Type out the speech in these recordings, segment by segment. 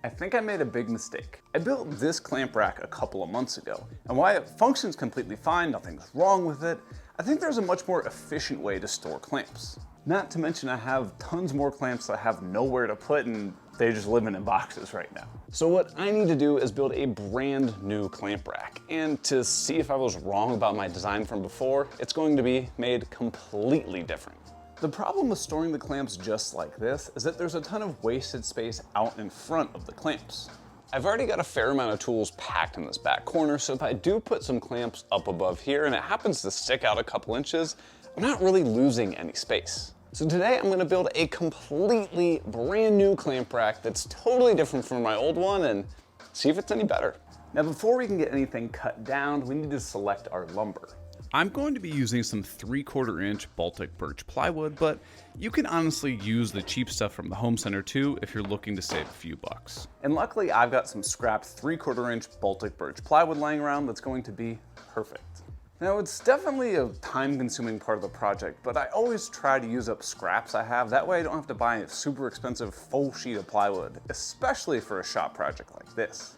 I think I made a big mistake. I built this clamp rack a couple of months ago, and while it functions completely fine, nothing's wrong with it, I think there's a much more efficient way to store clamps. Not to mention I have tons more clamps that I have nowhere to put and they're just living in boxes right now. So what I need to do is build a brand new clamp rack. And to see if I was wrong about my design from before, it's going to be made completely different. The problem with storing the clamps just like this is that there's a ton of wasted space out in front of the clamps. I've already got a fair amount of tools packed in this back corner, so if I do put some clamps up above here and it happens to stick out a couple inches, I'm not really losing any space. So today I'm gonna build a completely brand new clamp rack that's totally different from my old one and see if it's any better. Now before we can get anything cut down, we need to select our lumber. I'm going to be using some 3/4 inch Baltic birch plywood, but you can honestly use the cheap stuff from the home center too if you're looking to save a few bucks. And luckily I've got some scrapped 3/4 inch Baltic birch plywood laying around that's going to be perfect. Now it's definitely a time-consuming part of the project, but I always try to use up scraps I have. That way I don't have to buy a super expensive full sheet of plywood, especially for a shop project like this.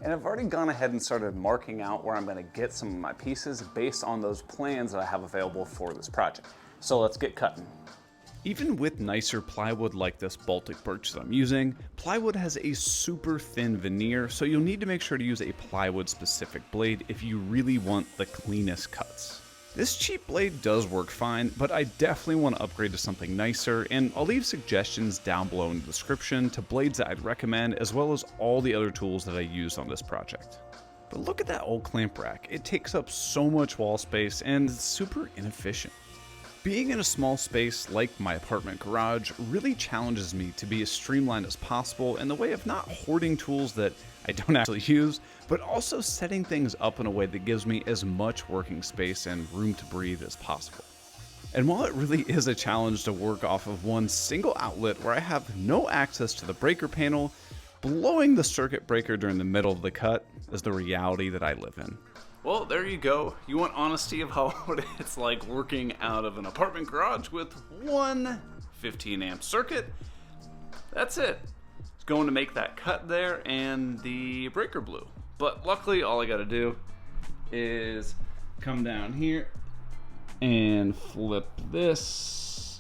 And I've already gone ahead and started marking out where I'm gonna get some of my pieces based on those plans that I have available for this project. So let's get cutting. Even with nicer plywood like this Baltic birch that I'm using, plywood has a super thin veneer, so you'll need to make sure to use a plywood specific blade if you really want the cleanest cuts. This cheap blade does work fine, but I definitely want to upgrade to something nicer, and I'll leave suggestions down below in the description to blades that I'd recommend, as well as all the other tools that I used on this project. But look at that old clamp rack. It takes up so much wall space and it's super inefficient. Being in a small space like my apartment garage really challenges me to be as streamlined as possible in the way of not hoarding tools that I don't actually use, but also setting things up in a way that gives me as much working space and room to breathe as possible. And while it really is a challenge to work off of one single outlet where I have no access to the breaker panel, blowing the circuit breaker during the middle of the cut is the reality that I live in. Well, there you go. You want honesty of how it's like working out of an apartment garage with one 15 amp circuit? That's it. It's going to make that cut there and the breaker blew. But luckily all I gotta do is come down here and flip this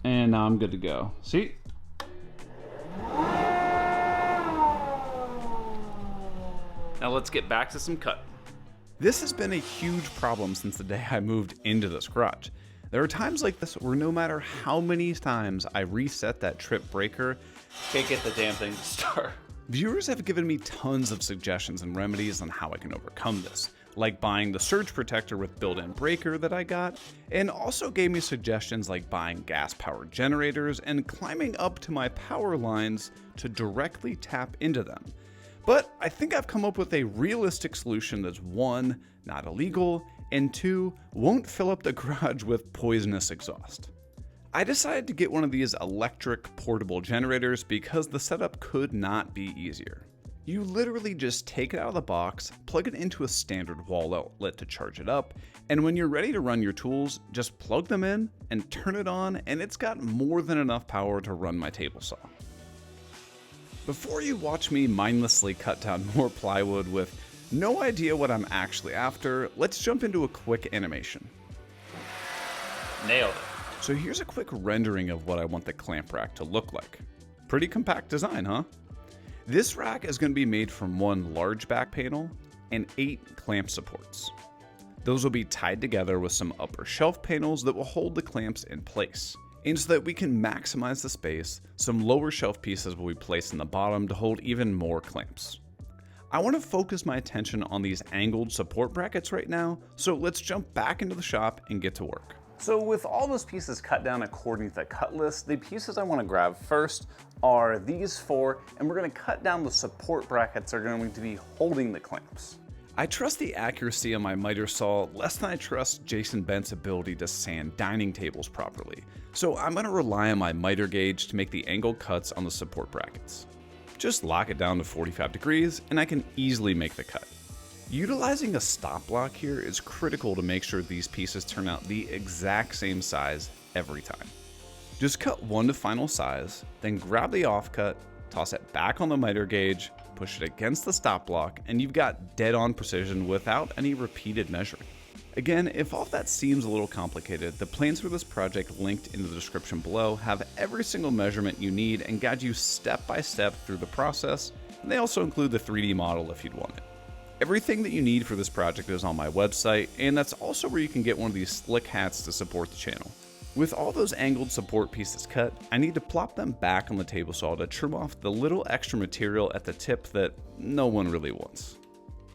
and now I'm good to go. See? Now let's get back to some cutting. This has been a huge problem since the day I moved into this garage. There are times like this where no matter how many times I reset that trip breaker, can't get the damn thing to start. Viewers have given me tons of suggestions and remedies on how I can overcome this, like buying the surge protector with built-in breaker that I got, and also gave me suggestions like buying gas-powered generators and climbing up to my power lines to directly tap into them. But I think I've come up with a realistic solution that's 1, not illegal, and 2, won't fill up the garage with poisonous exhaust. I decided to get one of these electric portable generators because the setup could not be easier. You literally just take it out of the box, plug it into a standard wall outlet to charge it up, and when you're ready to run your tools, just plug them in and turn it on, and it's got more than enough power to run my table saw. Before you watch me mindlessly cut down more plywood with no idea what I'm actually after, let's jump into a quick animation. Nailed it. So here's a quick rendering of what I want the clamp rack to look like. Pretty compact design, huh? This rack is going to be made from one large back panel and 8 clamp supports. Those will be tied together with some upper shelf panels that will hold the clamps in place. And so that we can maximize the space, some lower shelf pieces will be placed in the bottom to hold even more clamps. I want to focus my attention on these angled support brackets right now, so let's jump back into the shop and get to work. So with all those pieces cut down according to the cut list, the pieces I want to grab first are these 4, and we're going to cut down the support brackets that are going to be holding the clamps. I trust the accuracy of my miter saw less than I trust Jason Bent's ability to sand dining tables properly, so I'm going to rely on my miter gauge to make the angled cuts on the support brackets. Just lock it down to 45 degrees and I can easily make the cut. Utilizing a stop block here is critical to make sure these pieces turn out the exact same size every time. Just cut one to final size, then grab the offcut, toss it back on the miter gauge, push it against the stop block, and you've got dead-on precision without any repeated measuring. Again, if all that seems a little complicated, the plans for this project linked in the description below have every single measurement you need and guide you step by step through the process, and they also include the 3D model if you'd want it. Everything that you need for this project is on my website, and that's also where you can get one of these slick hats to support the channel. With all those angled support pieces cut, I need to plop them back on the table saw to trim off the little extra material at the tip that no one really wants.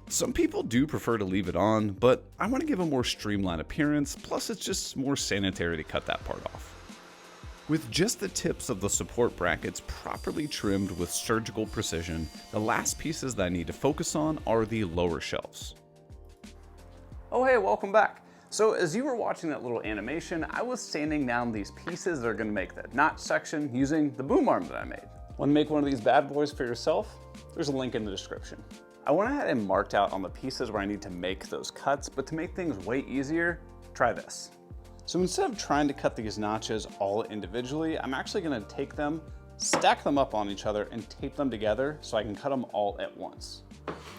Some people do prefer to leave it on, but I want to give a more streamlined appearance, plus it's just more sanitary to cut that part off. With just the tips of the support brackets properly trimmed with surgical precision, the last pieces that I need to focus on are the lower shelves. Oh hey, welcome back. So as you were watching that little animation, I was sanding down these pieces that are going to make the notch section using the boom arm that I made. Want to make one of these bad boys for yourself? There's a link in the description. I went ahead and marked out on the pieces where I need to make those cuts, but to make things way easier, try this. So instead of trying to cut these notches all individually, I'm actually going to take them, stack them up on each other, and tape them together so I can cut them all at once.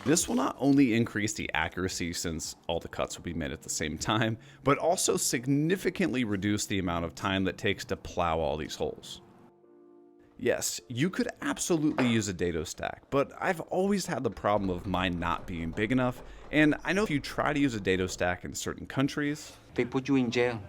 This will not only increase the accuracy since all the cuts will be made at the same time, but also significantly reduce the amount of time that takes to plow all these holes. Yes, you could absolutely use a dado stack, but I've always had the problem of mine not being big enough, and I know if you try to use a dado stack in certain countries, they put you in jail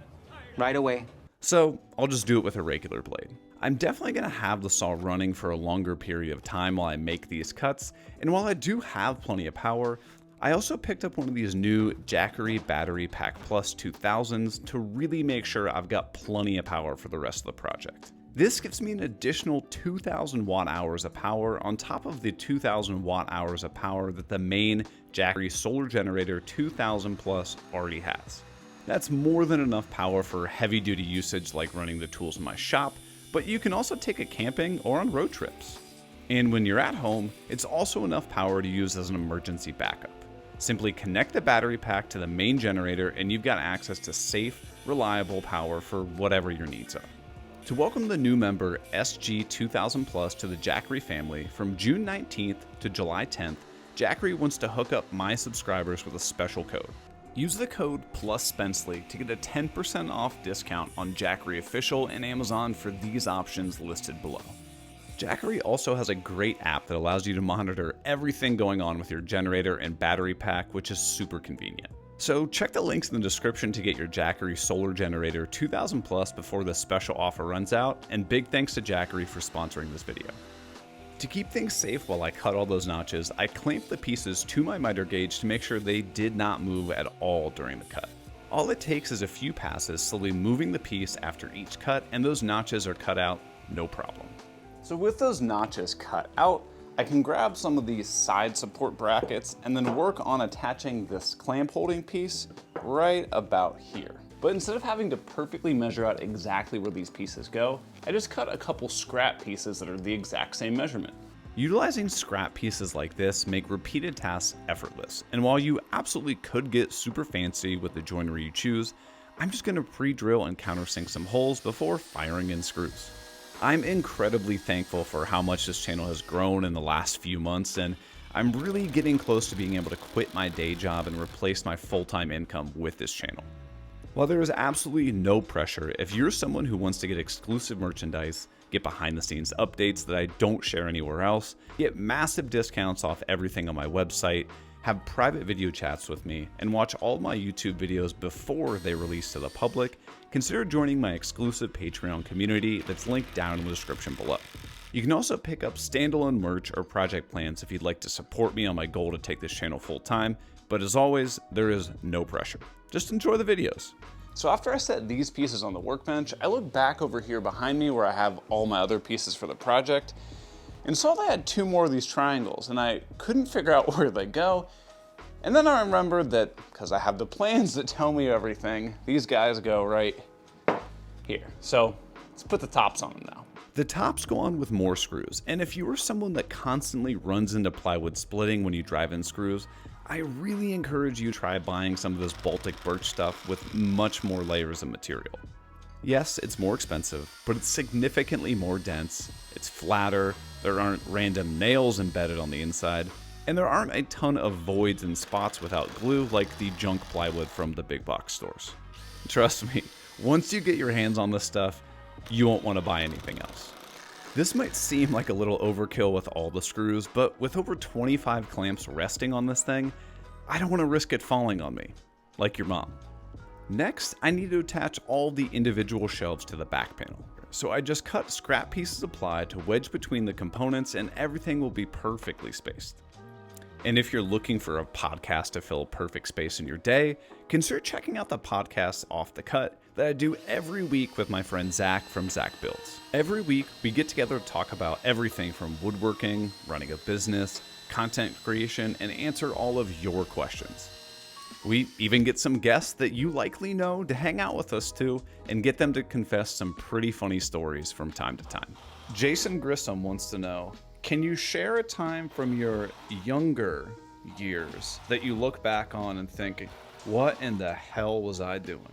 right away. So I'll just do it with a regular blade. I'm definitely going to have the saw running for a longer period of time while I make these cuts, and while I do have plenty of power, I also picked up one of these new Jackery Battery Pack Plus 2000s to really make sure I've got plenty of power for the rest of the project. This gives me an additional 2,000 watt hours of power on top of the 2,000 watt hours of power that the main Jackery Solar Generator 2000 Plus already has. That's more than enough power for heavy duty usage like running the tools in my shop, but you can also take it camping or on road trips. And when you're at home, it's also enough power to use as an emergency backup. Simply connect the battery pack to the main generator and you've got access to safe, reliable power for whatever your needs are. To welcome the new member SG2000 Plus to the Jackery family, from June 19th to July 10th, Jackery wants to hook up my subscribers with a special code. Use the code PLUS-SPENCLEY to get a 10% off discount on Jackery Official and Amazon for these options listed below. Jackery also has a great app that allows you to monitor everything going on with your generator and battery pack, which is super convenient. So check the links in the description to get your Jackery Solar Generator 2000 Plus before the special offer runs out, and big thanks to Jackery for sponsoring this video. To keep things safe while I cut all those notches, I clamped the pieces to my miter gauge to make sure they did not move at all during the cut. All it takes is a few passes, slowly moving the piece after each cut, and those notches are cut out, no problem. So with those notches cut out, I can grab some of these side support brackets and then work on attaching this clamp holding piece right about here. But instead of having to perfectly measure out exactly where these pieces go, I just cut a couple scrap pieces that are the exact same measurement. Utilizing scrap pieces like this make repeated tasks effortless, and while you absolutely could get super fancy with the joinery you choose, I'm just going to pre-drill and countersink some holes before firing in screws. I'm incredibly thankful for how much this channel has grown in the last few months, and I'm really getting close to being able to quit my day job and replace my full-time income with this channel. While there is absolutely no pressure, if you're someone who wants to get exclusive merchandise, get behind the scenes updates that I don't share anywhere else, get massive discounts off everything on my website, have private video chats with me, and watch all my YouTube videos before they release to the public, consider joining my exclusive Patreon community that's linked down in the description below. You can also pick up standalone merch or project plans if you'd like to support me on my goal to take this channel full time, but as always, there is no pressure. Just enjoy the videos. So after I set these pieces on the workbench, I look back over here behind me where I have all my other pieces for the project, and saw they had two more of these triangles, and I couldn't figure out where they go. And then I remembered that, because I have the plans that tell me everything, these guys go right here. So let's put the tops on them now. The tops go on with more screws, and if you are someone that constantly runs into plywood splitting when you drive in screws, I really encourage you to try buying some of this Baltic birch stuff with much more layers of material. Yes, it's more expensive, but it's significantly more dense, it's flatter, there aren't random nails embedded on the inside, and there aren't a ton of voids and spots without glue like the junk plywood from the big box stores. Trust me, once you get your hands on this stuff, you won't want to buy anything else. This might seem like a little overkill with all the screws, but with over 25 clamps resting on this thing, I don't want to risk it falling on me, like your mom. Next, I need to attach all the individual shelves to the back panel. So I just cut scrap pieces of ply to wedge between the components and everything will be perfectly spaced. And if you're looking for a podcast to fill perfect space in your day, consider checking out the podcast Off the Cut that I do every week with my friend Zach from Zach Builds. Every week, we get together to talk about everything from woodworking, running a business, content creation, and answer all of your questions. We even get some guests that you likely know to hang out with us too and get them to confess some pretty funny stories from time to time. Jason Grissom wants to know, can you share a time from your younger years that you look back on and think, what in the hell was I doing?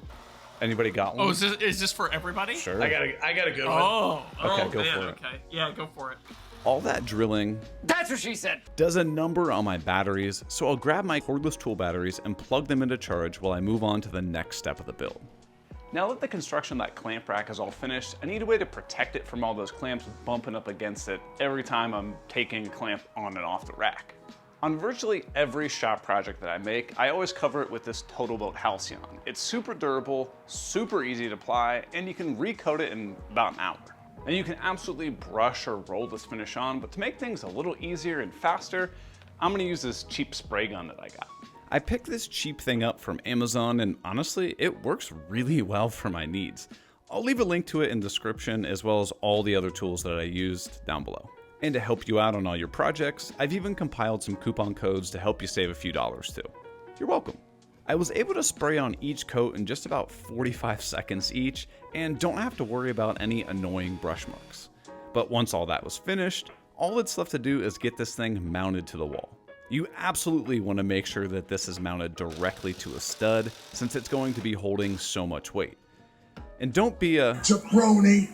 Anybody got one? Oh, is this for everybody? Sure. I got a good one. Okay, go man, for it. Okay, yeah, go for it. All that drilling That's what she said. does a number on my batteries, so I'll grab my cordless tool batteries and plug them into charge while I move on to the next step of the build. Now that the construction of that clamp rack is all finished, I need a way to protect it from all those clamps bumping up against it every time I'm taking a clamp on and off the rack. On virtually every shop project that I make, I always cover it with this Total Boat Halcyon. It's super durable, super easy to apply, and you can recoat it in about an hour. And you can absolutely brush or roll this finish on, but to make things a little easier and faster, I'm gonna use this cheap spray gun that I got. I picked this cheap thing up from Amazon and honestly, it works really well for my needs. I'll leave a link to it in the description as well as all the other tools that I used down below. And to help you out on all your projects, I've even compiled some coupon codes to help you save a few dollars too. You're welcome. I was able to spray on each coat in just about 45 seconds each and don't have to worry about any annoying brush marks. But once all that was finished, all that's left to do is get this thing mounted to the wall. You absolutely want to make sure that this is mounted directly to a stud since it's going to be holding so much weight. And don't be a jabroni.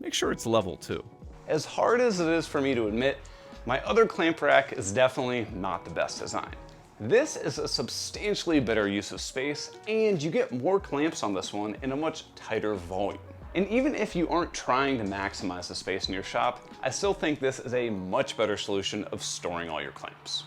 Make sure it's level too. As hard as it is for me to admit, my other clamp rack is definitely not the best design. This is a substantially better use of space, and you get more clamps on this one in a much tighter volume. And even if you aren't trying to maximize the space in your shop, I still think this is a much better solution of storing all your clamps.